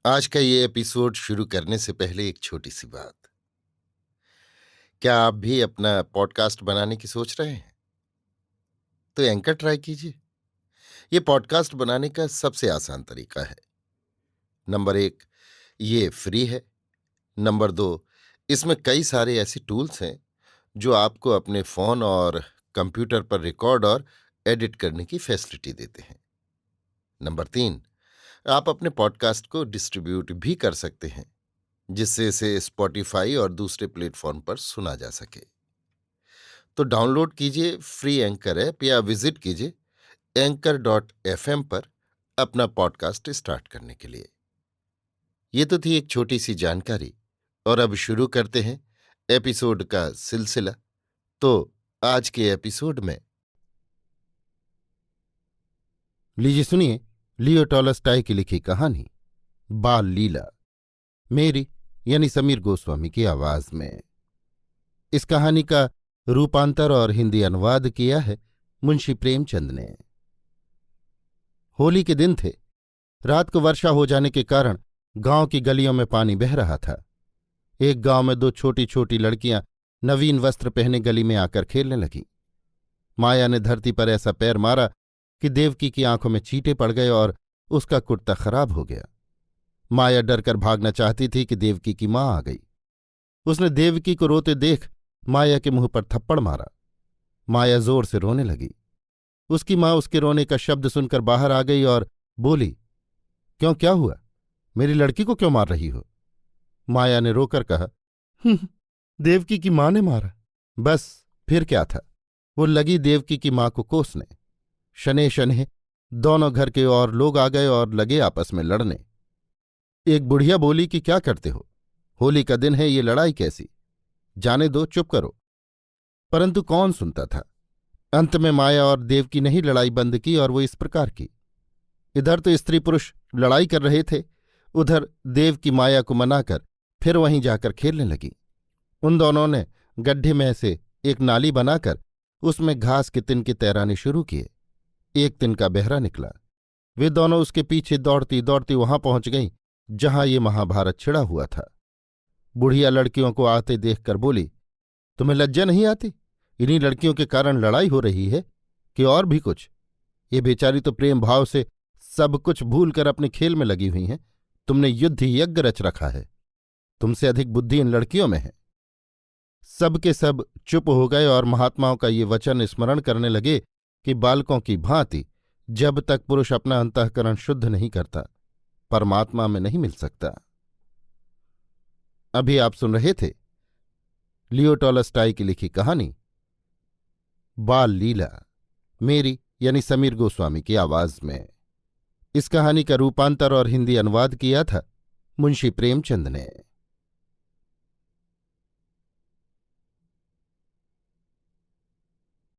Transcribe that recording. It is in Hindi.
आज का ये एपिसोड शुरू करने से पहले एक छोटी सी बात। क्या आप भी अपना पॉडकास्ट बनाने की सोच रहे हैं? तो एंकर ट्राई कीजिए। ये पॉडकास्ट बनाने का सबसे आसान तरीका है। नंबर 1, ये फ्री है। नंबर 2, इसमें कई सारे ऐसे टूल्स हैं जो आपको अपने फोन और कंप्यूटर पर रिकॉर्ड और एडिट करने की फैसिलिटी देते हैं। नंबर 3, आप अपने पॉडकास्ट को डिस्ट्रीब्यूट भी कर सकते हैं, जिससे इसे स्पॉटिफाई और दूसरे प्लेटफॉर्म पर सुना जा सके। तो डाउनलोड कीजिए फ्री एंकर ऐप या विजिट कीजिए anchor.fm पर अपना पॉडकास्ट स्टार्ट करने के लिए। ये तो थी एक छोटी सी जानकारी, और अब शुरू करते हैं एपिसोड का सिलसिला। तो आज के एपिसोड में लीजिए सुनिए लियो टॉलस्टॉय की लिखी कहानी बाल लीला, मेरी यानी समीर गोस्वामी की आवाज में। इस कहानी का रूपांतर और हिंदी अनुवाद किया है मुंशी प्रेमचंद ने। होली के दिन थे। रात को वर्षा हो जाने के कारण गांव की गलियों में पानी बह रहा था। एक गांव में दो छोटी छोटी लड़कियां नवीन वस्त्र पहने गली में आकर खेलने लगीं। माया ने धरती पर ऐसा पैर मारा कि देवकी की आंखों में चींटे पड़ गए और उसका कुर्ता खराब हो गया। माया डरकर भागना चाहती थी कि देवकी की मां आ गई। उसने देवकी को रोते देख माया के मुंह पर थप्पड़ मारा। माया जोर से रोने लगी। उसकी मां उसके रोने का शब्द सुनकर बाहर आ गई और बोली, क्यों, क्या हुआ? मेरी लड़की को क्यों मार रही हो? माया ने रोकर कहा, देवकी की मां ने मारा। बस, फिर क्या था? वो लगी देवकी की मां को कोसने। शनै शनै दोनों घर के और लोग आ गए और लगे आपस में लड़ने। एक बुढ़िया बोली कि क्या करते हो? होली का दिन है, ये लड़ाई कैसी? जाने दो, चुप करो। परंतु कौन सुनता था। अंत में माया और देवकी ने ही लड़ाई बंद की और वो इस प्रकार की। इधर तो स्त्री पुरुष लड़ाई कर रहे थे, उधर देवकी माया को मनाकर फिर वहीं जाकर खेलने लगी। उन दोनों ने गड्ढे में से एक नाली बनाकर उसमें घास के तिनके तैराने शुरू किए। एक तिनका बहरा निकला। वे दोनों उसके पीछे दौड़ती दौड़ती वहां पहुंच गईं जहां ये महाभारत छिड़ा हुआ था। बुढ़िया लड़कियों को आते देखकर बोली, तुम्हें लज्जा नहीं आती? इन्हीं लड़कियों के कारण लड़ाई हो रही है कि और भी कुछ? ये बेचारी तो प्रेम भाव से सब कुछ भूलकर अपने खेल में लगी हुई हैं। तुमने युद्ध यज्ञ रच रखा है। तुमसे अधिक बुद्धि इन लड़कियों में है। सब के सब चुप हो गए और महात्माओं का ये वचन स्मरण करने लगे कि बालकों की भांति जब तक पुरुष अपना अंतःकरण शुद्ध नहीं करता, परमात्मा में नहीं मिल सकता। अभी आप सुन रहे थे लियो टॉलस्टॉय की लिखी कहानी बाल लीला, मेरी यानी समीर गोस्वामी की आवाज में। इस कहानी का रूपांतर और हिंदी अनुवाद किया था मुंशी प्रेमचंद ने।